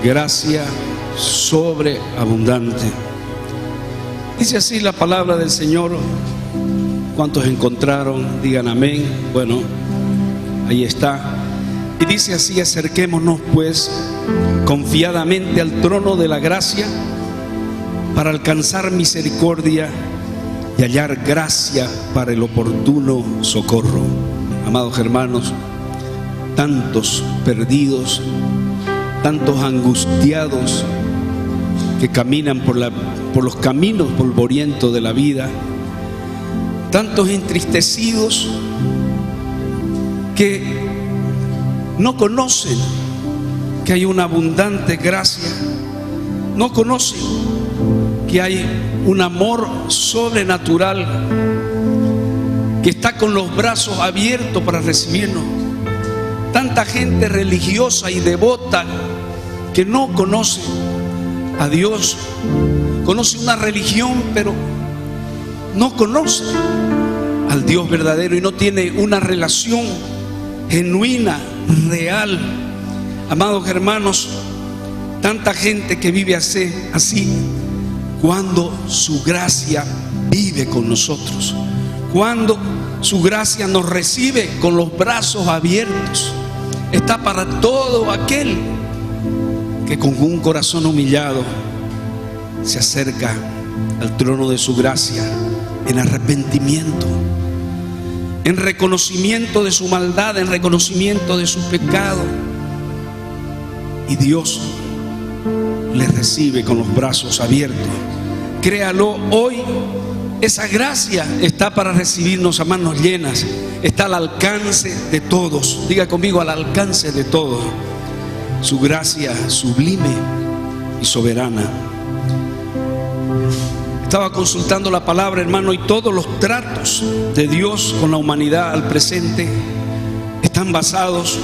gracia sobreabundante. Dice así la palabra del Señor. ¿Cuántos encontraron? Digan amén. Bueno, ahí está. Y dice así: acerquémonos pues confiadamente al trono de la gracia para alcanzar misericordia y hallar gracia para el oportuno socorro. Amados hermanos, tantos perdidos, tantos angustiados que caminan por los caminos polvorientos de la vida, tantos entristecidos que no conocen que hay una abundante gracia, no conocen que hay un amor sobrenatural que está con los brazos abiertos para recibirnos. Tanta gente religiosa y devota que no conoce a Dios, conoce una religión pero no conoce al Dios verdadero y no tiene una relación genuina, real. Amados hermanos, tanta gente que vive así cuando su gracia vive con nosotros, cuando su gracia nos recibe con los brazos abiertos. Está para todo aquel que con un corazón humillado se acerca al trono de su gracia en arrepentimiento, en reconocimiento de su maldad, en reconocimiento de su pecado, y Dios le recibe con los brazos abiertos. Créalo hoy, esa gracia está para recibirnos a manos llenas, está al alcance de todos. Diga conmigo: al alcance de todos. Su gracia sublime y soberana. Estaba consultando la palabra, hermano, y todos los tratos de Dios con la humanidad al presente están basados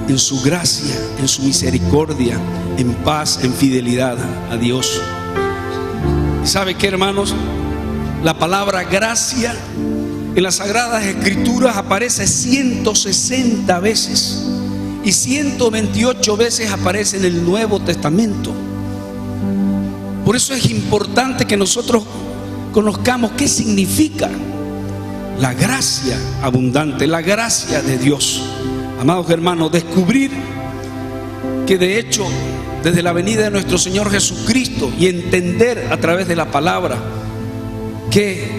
en su gracia, en su misericordia, en paz, en fidelidad a Dios. ¿Sabe qué, hermanos? La palabra gracia en las Sagradas Escrituras aparece 160 veces y 128 veces aparece en el Nuevo Testamento. Por eso es importante que nosotros conozcamos qué significa la gracia abundante, la gracia de Dios. Amados hermanos, descubrir que de hecho desde la venida de nuestro Señor Jesucristo y entender a través de la palabra que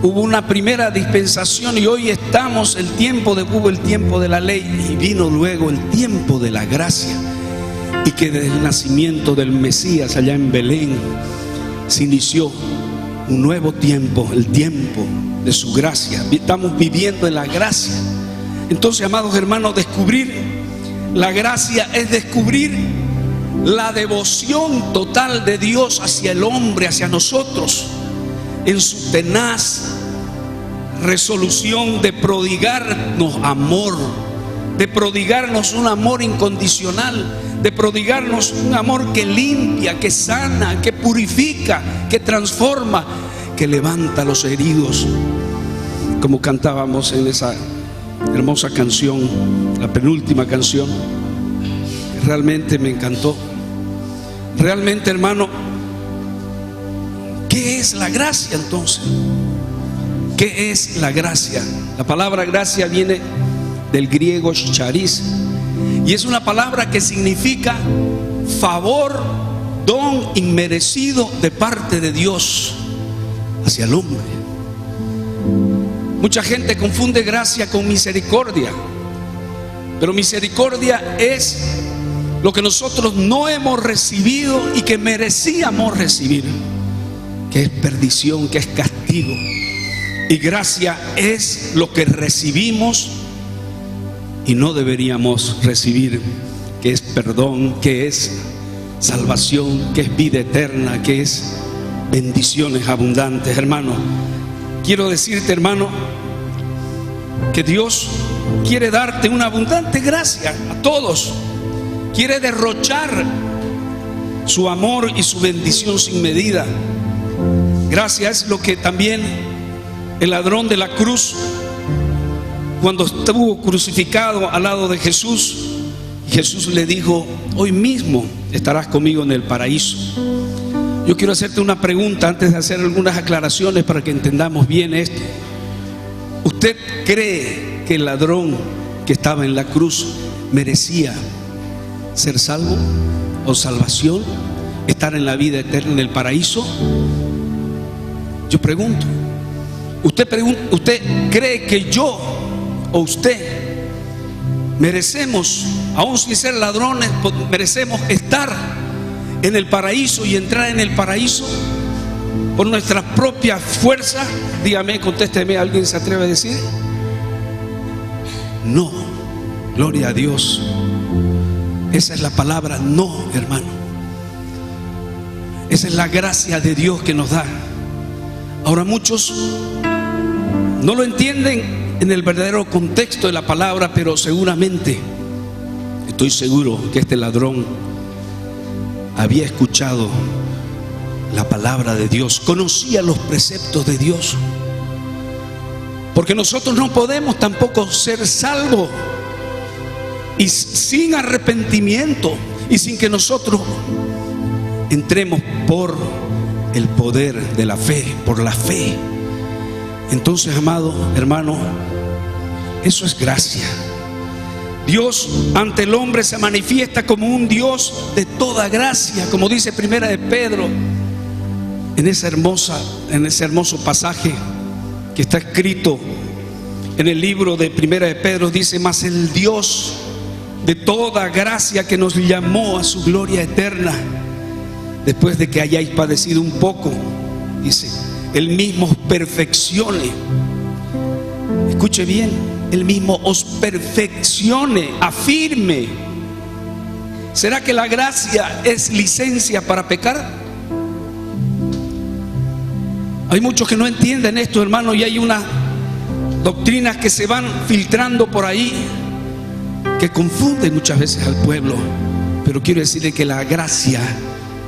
hubo una primera dispensación y hoy estamos hubo el tiempo de la ley y vino luego el tiempo de la gracia, y que desde el nacimiento del Mesías allá en Belén se inició un nuevo tiempo, el tiempo de su gracia. Estamos viviendo en la gracia. Entonces, amados hermanos, descubrir la gracia es descubrir la devoción total de Dios hacia el hombre, hacia nosotros, en su tenaz resolución de prodigarnos amor, de prodigarnos un amor incondicional, de prodigarnos un amor que limpia, que sana, que purifica, que transforma, que levanta a los heridos, como cantábamos en esa hermosa canción, la penúltima canción, que realmente me encantó. Realmente, hermano, ¿qué es la gracia entonces? ¿Qué es la gracia? La palabra gracia viene del griego charis y es una palabra que significa favor, don inmerecido de parte de Dios hacia el hombre. Mucha gente confunde gracia con misericordia, pero misericordia es lo que nosotros no hemos recibido y que merecíamos recibir, que es perdición, que es castigo. Y gracia es lo que recibimos y no deberíamos recibir, que es perdón, que es salvación, que es vida eterna, que es bendiciones abundantes. Hermano, quiero decirte, hermano, que Dios quiere darte una abundante gracia a todos. Quiere derrochar su amor y su bendición sin medida. Gracia es lo que también el ladrón de la cruz, cuando estuvo crucificado al lado de Jesús, Y Jesús le dijo: hoy mismo estarás conmigo en el paraíso. Yo quiero hacerte una pregunta antes de hacer algunas aclaraciones para que entendamos bien esto. ¿Usted cree que el ladrón que estaba en la cruz merecía ser salvo o salvación, estar en la vida eterna en el paraíso? Yo pregunto, ¿usted cree que yo o usted merecemos, aún sin ser ladrones, merecemos estar en el paraíso y entrar en el paraíso por nuestra propia fuerza? Dígame, contésteme, ¿alguien se atreve a decir? No, gloria a Dios. Esa es la palabra no, hermano. Esa es la gracia de Dios que nos da. Ahora muchos no lo entienden en el verdadero contexto de la palabra, pero seguramente, estoy seguro que este ladrón había escuchado la palabra de Dios, conocía los preceptos de Dios, porque nosotros no podemos tampoco ser salvos y sin arrepentimiento y sin que nosotros entremos por el poder de la fe, por la fe. Entonces, amado hermano, eso es gracia. Dios ante el hombre se manifiesta como un Dios de toda gracia, como dice Primera de Pedro, en ese hermoso pasaje que está escrito en el libro de Primera de Pedro. Dice: mas el Dios de toda gracia, que nos llamó a su gloria eterna, después de que hayáis padecido un poco, dice, Él mismo os perfeccione. Escuche bien, Él mismo os perfeccione, afirme. ¿Será que la gracia es licencia para pecar? Hay muchos que no entienden esto, hermano, y hay unas doctrinas que se van filtrando por ahí que confunden muchas veces al pueblo. Pero quiero decirle que la gracia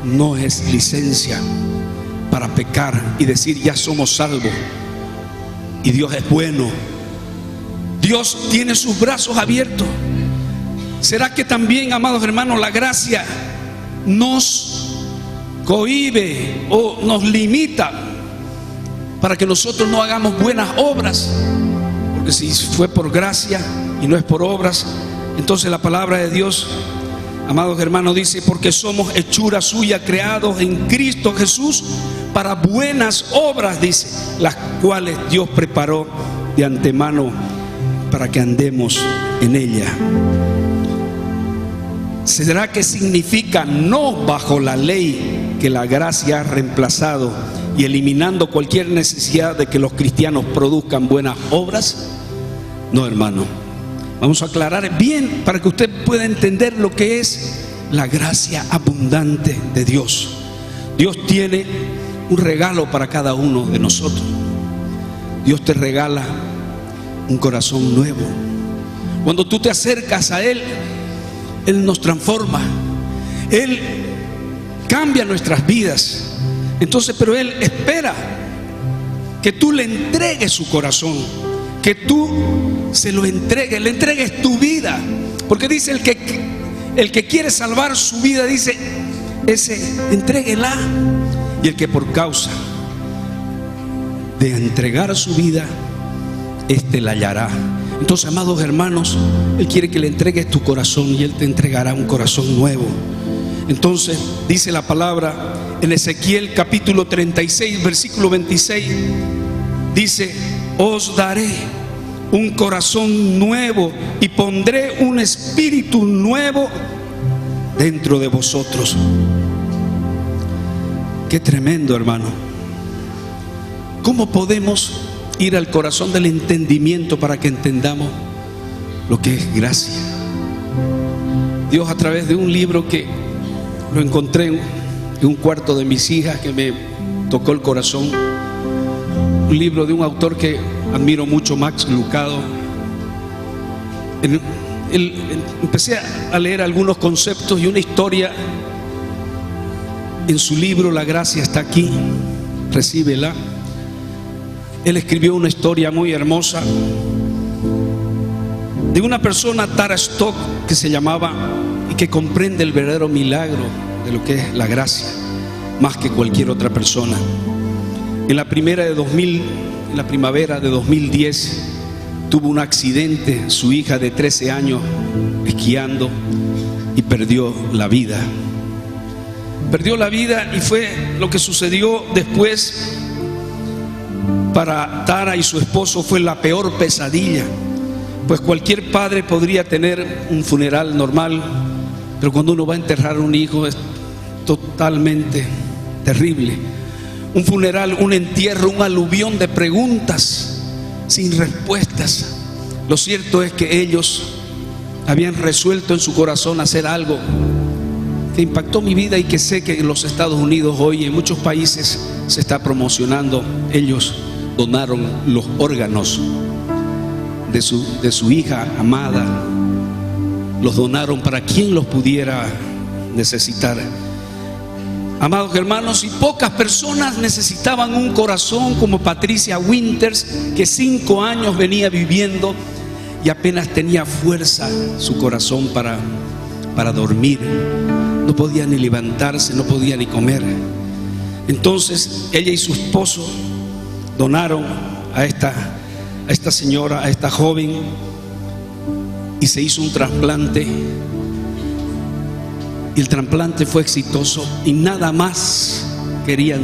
no es licencia para pecar y decir ya somos salvos y Dios es bueno. Dios tiene sus brazos abiertos. ¿Será que también, amados hermanos, la gracia nos cohíbe o nos limita para que nosotros no hagamos buenas obras? Porque si fue por gracia y no es por obras, entonces la palabra de Dios, amados hermanos, dice: porque somos hechura suya, creados en Cristo Jesús para buenas obras, dice, las cuales Dios preparó de antemano para que andemos en ella. ¿Será que significa no bajo la ley que la gracia ha reemplazado y eliminando cualquier necesidad de que los cristianos produzcan buenas obras? No, hermano. Vamos a aclarar bien para que usted pueda entender lo que es la gracia abundante de Dios. Dios tiene un regalo para cada uno de nosotros. Dios te regala un corazón nuevo. Cuando tú te acercas a Él, Él nos transforma, Él cambia nuestras vidas. Entonces, pero Él espera que tú le entregues su corazón, que tú se lo entregues, le entregues tu vida. Porque dice: el que quiere salvar su vida, dice, ese entréguela. Y el que por causa de entregar su vida, este la hallará. Entonces, amados hermanos, Él quiere que le entregues tu corazón y Él te entregará un corazón nuevo. Entonces dice la palabra en Ezequiel capítulo 36 versículo 26, dice: os daré un corazón nuevo y pondré un espíritu nuevo dentro de vosotros. Qué tremendo, hermano. ¿Cómo podemos ir al corazón del entendimiento para que entendamos lo que es gracia? Dios, a través de un libro que lo encontré en un cuarto de mis hijas, que me tocó el corazón, un libro de un autor que admiro mucho, Max Lucado. Empecé a leer algunos conceptos y una historia en su libro. La gracia está aquí, recíbela. Él escribió una historia muy hermosa de una persona, Tara Stock, que se llamaba y que comprende el verdadero milagro de lo que es la gracia más que cualquier otra persona. En la primavera de 2010 tuvo un accidente, su hija de 13 años esquiando, y perdió la vida. Perdió la vida, y fue lo que sucedió después. Para Tara y su esposo fue la peor pesadilla, pues cualquier padre podría tener un funeral normal, pero cuando uno va a enterrar a un hijo es totalmente terrible. Un funeral, un entierro, un aluvión de preguntas sin respuestas. Lo cierto es que ellos habían resuelto en su corazón hacer algo que impactó mi vida y que sé que en los Estados Unidos hoy y en muchos países se está promocionando. Ellos donaron los órganos de su hija amada, los donaron para quien los pudiera necesitar. Amados hermanos, y pocas personas necesitaban un corazón como Patricia Winters, que 5 años venía viviendo y apenas tenía fuerza su corazón para dormir. No podía ni levantarse, no podía ni comer. Entonces ella y su esposo donaron a esta señora, a esta joven, y se hizo un trasplante. Y el trasplante fue exitoso, y nada más querían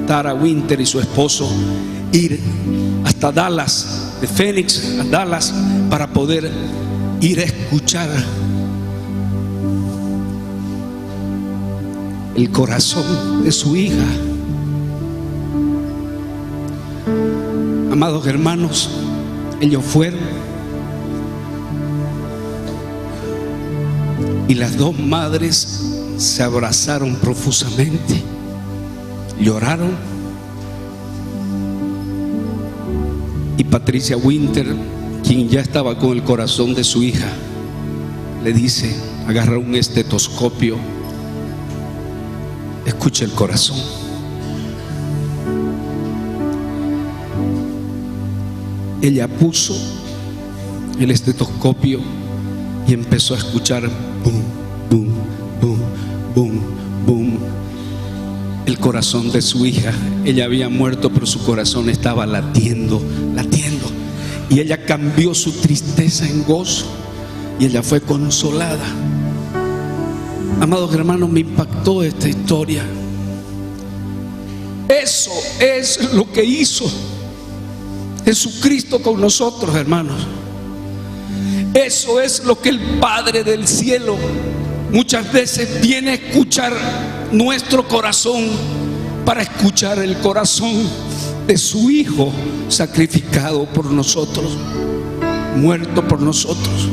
Tara Winter y su esposo ir hasta Dallas, de Phoenix a Dallas, para poder ir a escuchar el corazón de su hija. Amados hermanos, ellos fueron, y las dos madres se abrazaron profusamente, lloraron, y Patricia Winter, quien ya estaba con el corazón de su hija, le dice: agarra un estetoscopio, escucha el corazón. Ella puso el estetoscopio y empezó a escuchar boom, boom, boom, boom, boom, el corazón de su hija. Ella había muerto, pero su corazón estaba latiendo, latiendo. Y ella cambió su tristeza en gozo, y ella fue consolada. Amados hermanos, me impactó esta historia. Eso es lo que hizo Jesucristo con nosotros, hermanos. Eso es lo que el Padre del cielo muchas veces viene a escuchar nuestro corazón, para escuchar el corazón de su Hijo sacrificado por nosotros, muerto por nosotros.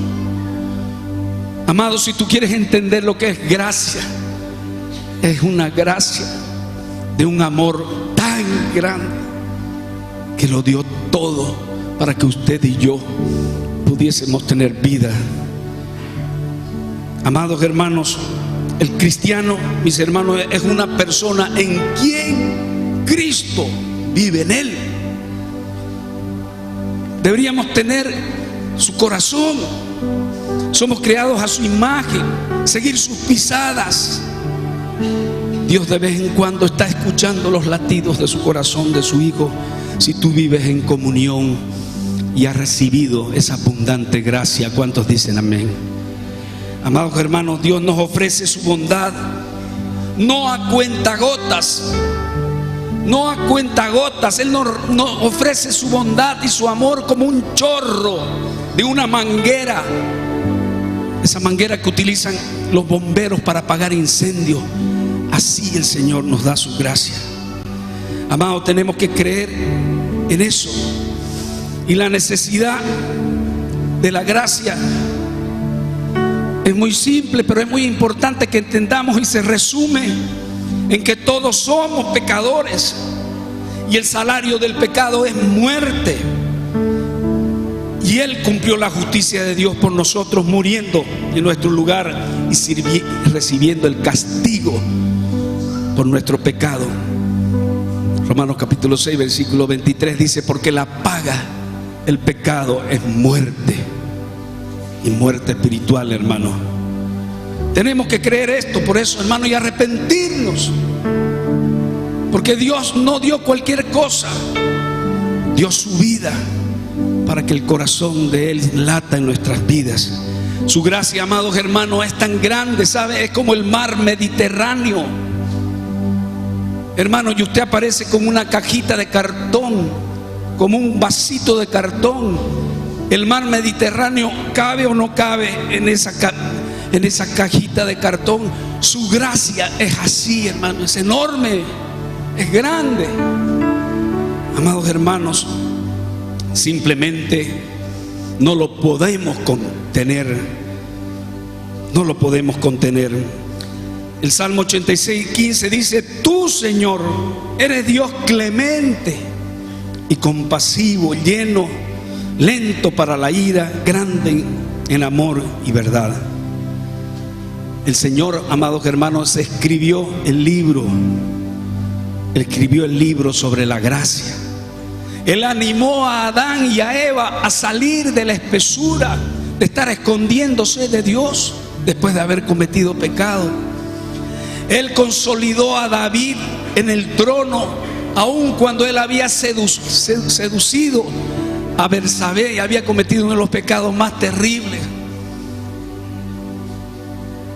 Amados, si tú quieres entender lo que es gracia, es una gracia de un amor tan grande que lo dio todo para que usted y yo pudiésemos tener vida. Amados hermanos, el cristiano, mis hermanos, es una persona en quien Cristo vive en él. Deberíamos tener su corazón. Somos creados a su imagen, seguir sus pisadas. Dios de vez en cuando está escuchando los latidos de su corazón, de su Hijo, si tú vives en comunión y has recibido esa abundante gracia. ¿Cuántos dicen amén? Amados hermanos, Dios nos ofrece su bondad, no a cuentagotas, no a cuentagotas. Él nos ofrece su bondad y su amor como un chorro de una manguera, esa manguera que utilizan los bomberos para apagar incendios. Así el Señor nos da su gracia. Amados, tenemos que creer en eso. Y la necesidad de la gracia es muy simple, pero es muy importante que entendamos, y se resume en que todos somos pecadores, y el salario del pecado es muerte. Y Él cumplió la justicia de Dios por nosotros, muriendo en nuestro lugar y recibiendo el castigo por nuestro pecado. Romanos capítulo 6, versículo 23 dice: porque la paga del pecado es muerte. y muerte espiritual, hermano. Tenemos que creer esto, por eso, hermano, y arrepentirnos. Porque Dios no dio cualquier cosa, dio su vida para que el corazón de Él lata en nuestras vidas. Su gracia, amados hermanos, es tan grande, ¿sabe? Es como el mar Mediterráneo. Hermano, y usted aparece como una cajita de cartón, como un vasito de cartón. El mar Mediterráneo cabe o no cabe en esa cajita de cartón. Su gracia es así, hermano, es enorme, es grande. Amados hermanos, simplemente no lo podemos contener. No lo podemos contener. El Salmo 86:15 dice: tú, Señor, eres Dios clemente y compasivo, lento para la ira, grande en amor y verdad. El Señor, amados hermanos, escribió el libro sobre la gracia. Él animó a Adán y a Eva a salir de la espesura de estar escondiéndose de Dios después de haber cometido pecado. Él consolidó a David en el trono, aun cuando él había seducido a Betsabé y había cometido uno de los pecados más terribles,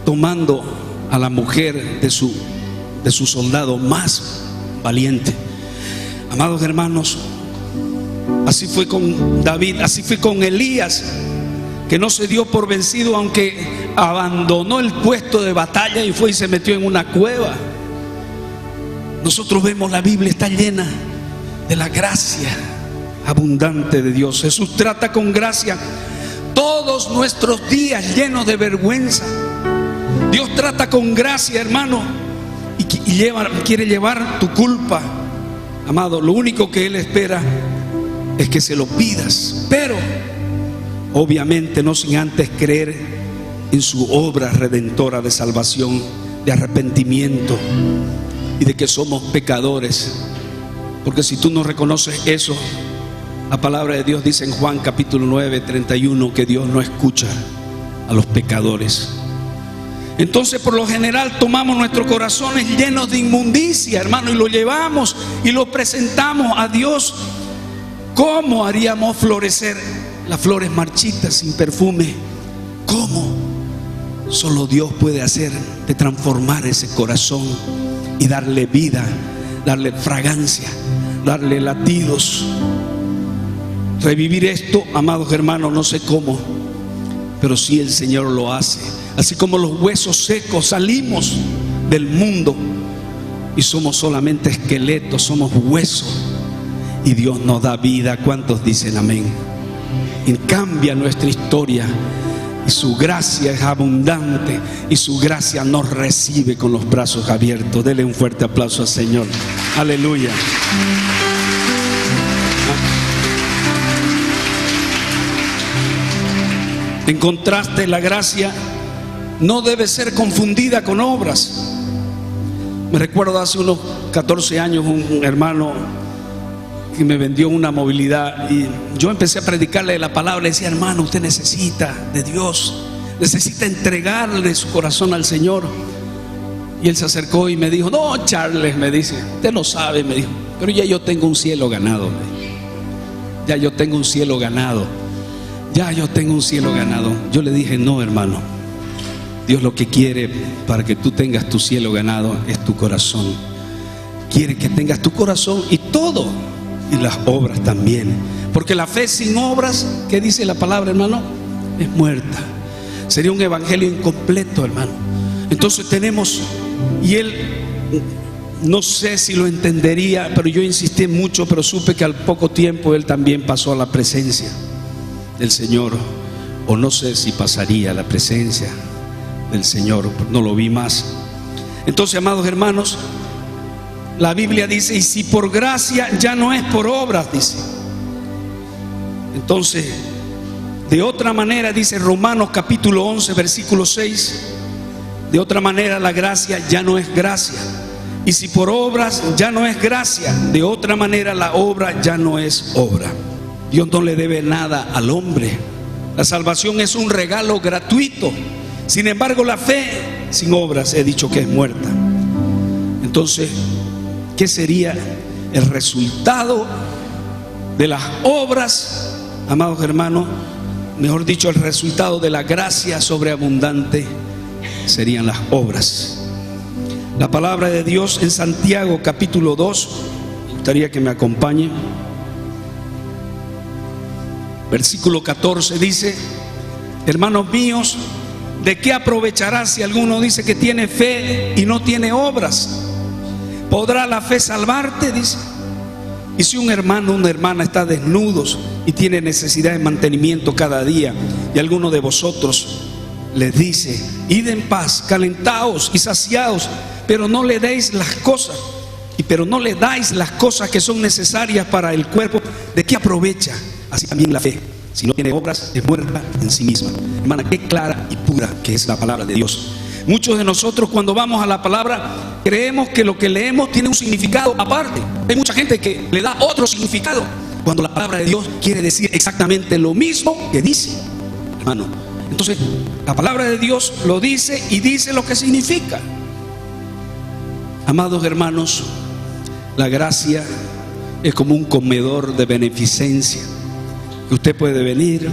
tomando a la mujer de su soldado más valiente. Amados hermanos, así fue con David, así fue con Elías, que no se dio por vencido, aunque abandonó el puesto de batalla y fue y se metió en una cueva. Nosotros vemos, la Biblia está llena de la gracia abundante de Dios. Jesús trata con gracia todos nuestros días llenos de vergüenza. Dios trata con gracia, hermano, y quiere llevar tu culpa. Amado, lo único que Él espera es que se lo pidas, pero obviamente no sin antes creer en su obra redentora de salvación, de arrepentimiento y de que somos pecadores. Porque si tú no reconoces eso, la palabra de Dios dice en Juan capítulo 9:31 que Dios no escucha a los pecadores. Entonces, por lo general, tomamos nuestros corazones llenos de inmundicia, hermano, y lo llevamos y lo presentamos a Dios. ¿Cómo haríamos florecer las flores marchitas sin perfume? ¿Cómo? Solo Dios puede hacer de transformar ese corazón y darle vida, darle fragancia, darle latidos. Revivir esto, amados hermanos, no sé cómo, pero sí el Señor lo hace. Así como los huesos secos salimos del mundo y somos solamente esqueletos, somos huesos, y Dios nos da vida. ¿Cuántos dicen amén? Y cambia nuestra historia, y su gracia es abundante, y su gracia nos recibe con los brazos abiertos. Dele un fuerte aplauso al Señor. Aleluya. En contraste, la gracia no debe ser confundida con obras. Me recuerdo hace unos 14 años un hermano que me vendió una movilidad y yo empecé a predicarle la palabra. Le decía: hermano, usted necesita de Dios, necesita entregarle su corazón al Señor. Y él se acercó y me dijo: no, Charles, me dice, usted no sabe, me dijo, pero ya yo tengo un cielo ganado. Ya yo tengo un cielo ganado. Ya yo tengo un cielo ganado. Yo le dije: no, hermano, Dios lo que quiere para que tú tengas tu cielo ganado es tu corazón. Quiere que tengas tu corazón y todo, y las obras también. Porque la fe sin obras, ¿qué dice la palabra, hermano? Es muerta. Sería un evangelio incompleto, hermano. Entonces tenemos, y él, no sé si lo entendería, pero yo insistí mucho, pero supe que al poco tiempo él también pasó a la presencia del Señor, o no sé si pasaría a la presencia del Señor, no lo vi más. Entonces, amados hermanos, la Biblia dice: y si por gracia, ya no es por obras, dice. Entonces, de otra manera, dice Romanos capítulo 11 versículo 6, de otra manera la gracia ya no es gracia. Y si por obras ya no es gracia, de otra manera la obra ya no es obra. Dios no le debe nada al hombre. La salvación es un regalo gratuito. Sin embargo, la fe sin obras he dicho que es muerta. Entonces, ¿qué sería el resultado de las obras, amados hermanos? Mejor dicho, el resultado de la gracia sobreabundante serían las obras. La palabra de Dios en Santiago capítulo 2, me gustaría que me acompañen. Versículo 14 dice: hermanos míos, ¿de qué aprovechará si alguno dice que tiene fe y no tiene obras? ¿Podrá la fe salvarte? Dice. Y si un hermano o una hermana está desnudos y tiene necesidad de mantenimiento cada día, y alguno de vosotros les dice: id en paz, calentaos y saciaos, pero no le dais las cosas, pero no le dais las cosas que son necesarias para el cuerpo, ¿de qué aprovecha? Así también la fe, si no tiene obras, es muerta en sí misma. Hermana, qué clara y pura que es la palabra de Dios. Muchos de nosotros, cuando vamos a la palabra, creemos que lo que leemos tiene un significado aparte. Hay mucha gente que le da otro significado, cuando la palabra de Dios quiere decir exactamente lo mismo que dice, hermano. Entonces, la palabra de Dios lo dice y dice lo que significa. Amados hermanos, la gracia es como un comedor de beneficencia, que usted puede venir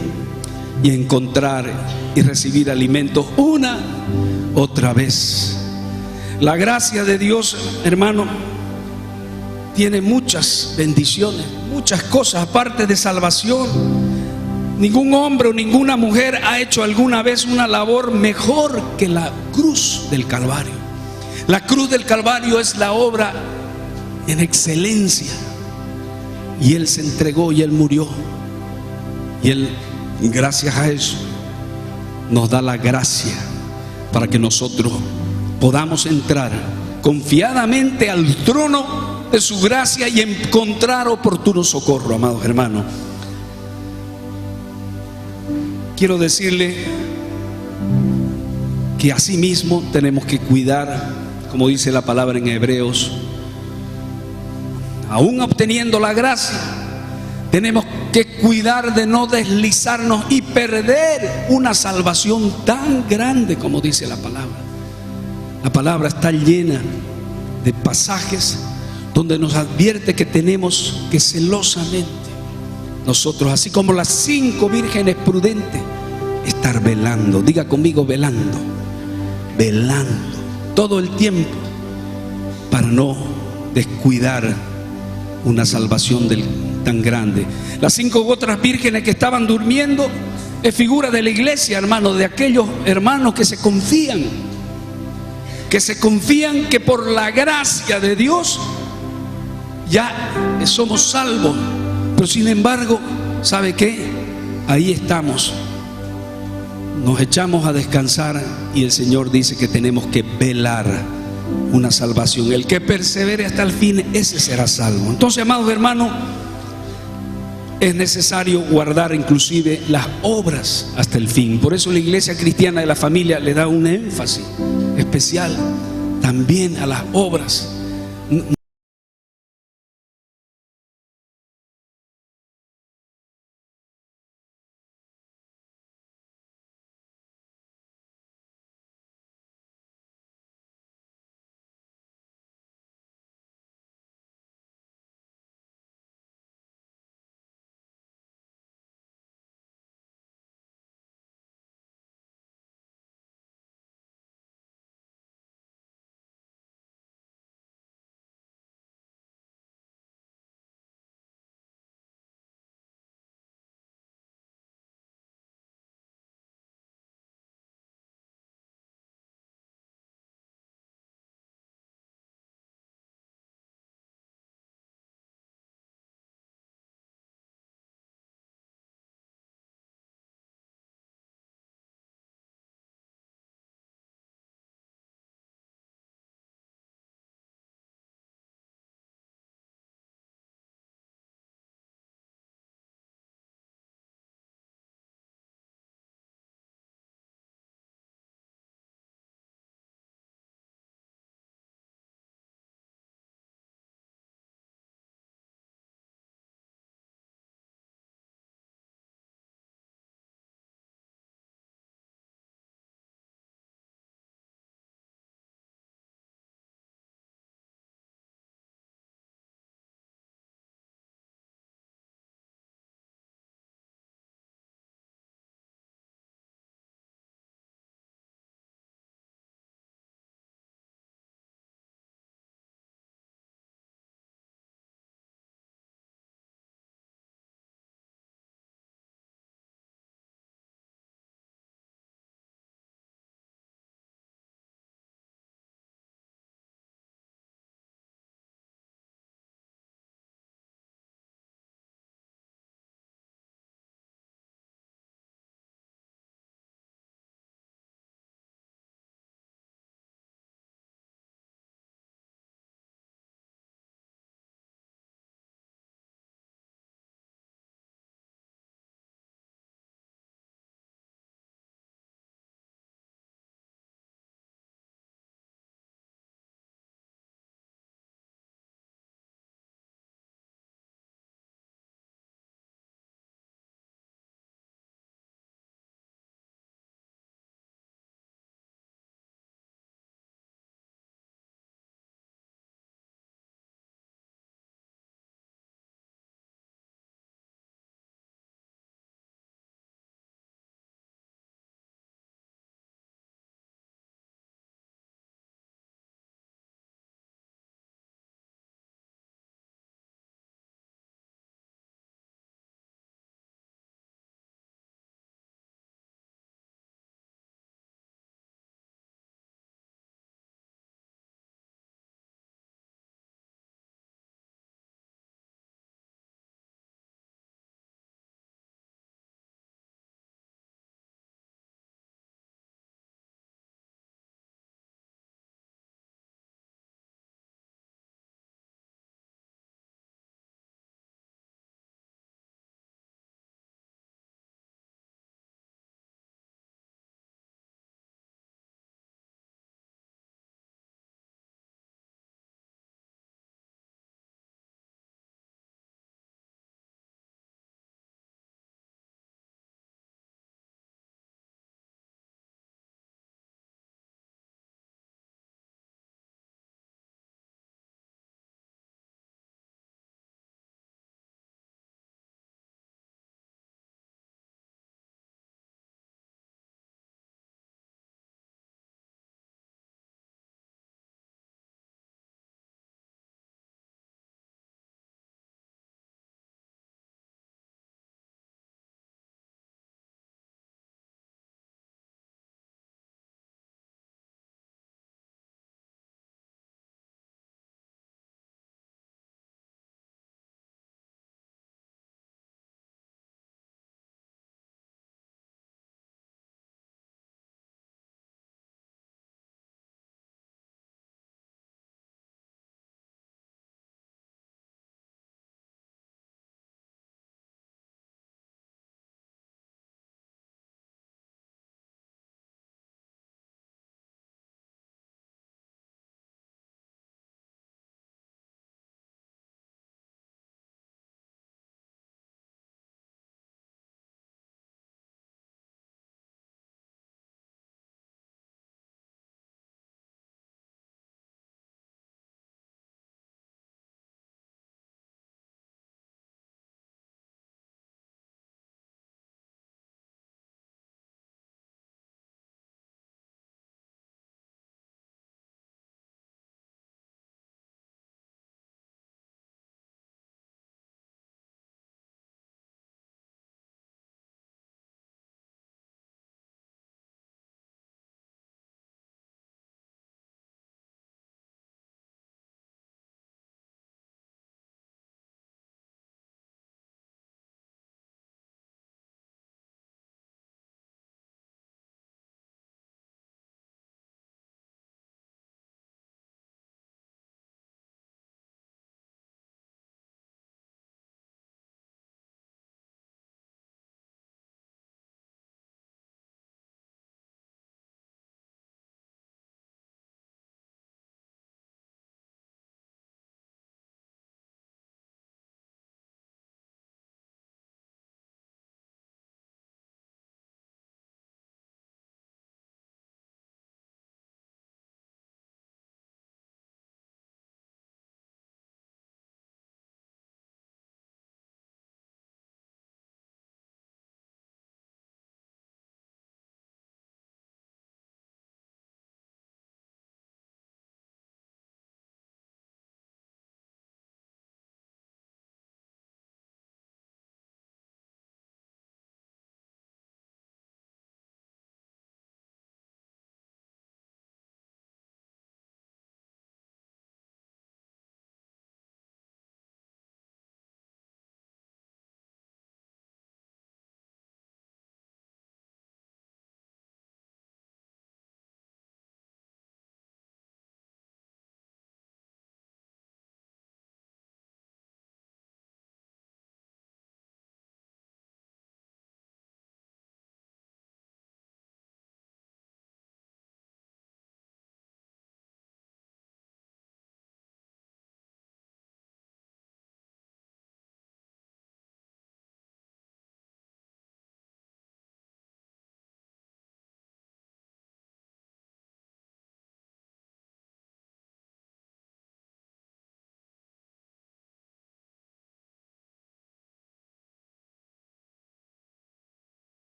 y encontrar y recibir alimentos una otra vez. La gracia de Dios, hermano, tiene muchas bendiciones, muchas cosas aparte de salvación. Ningún hombre o ninguna mujer ha hecho alguna vez una labor mejor que la cruz del Calvario. La cruz del Calvario es la obra en excelencia. Y Él se entregó y Él murió. Y Él, gracias a eso, nos da la gracia para que nosotros podamos entrar confiadamente al trono de su gracia y encontrar oportuno socorro, amados hermanos. Quiero decirle que asimismo tenemos que cuidar, como dice la palabra en Hebreos, aún obteniendo la gracia, tenemos que cuidar de no deslizarnos y perder una salvación tan grande como dice la palabra. La palabra está llena de pasajes donde nos advierte que tenemos que celosamente nosotros, así como las 5 vírgenes prudentes, estar velando. Diga conmigo: velando, velando todo el tiempo, para no descuidar una salvación tan grande. Las 5 otras vírgenes que estaban durmiendo es figura de la iglesia, hermano, de aquellos hermanos que se confían que por la gracia de Dios ya somos salvos. Pero sin embargo, ¿sabe qué? Ahí estamos, nos echamos a descansar y el Señor dice que tenemos que velar una salvación. El que persevere hasta el fin, ese será salvo. Entonces, amados hermanos, es necesario guardar inclusive las obras hasta el fin. Por eso la Iglesia Cristiana de la Familia le da un énfasis especial también a las obras.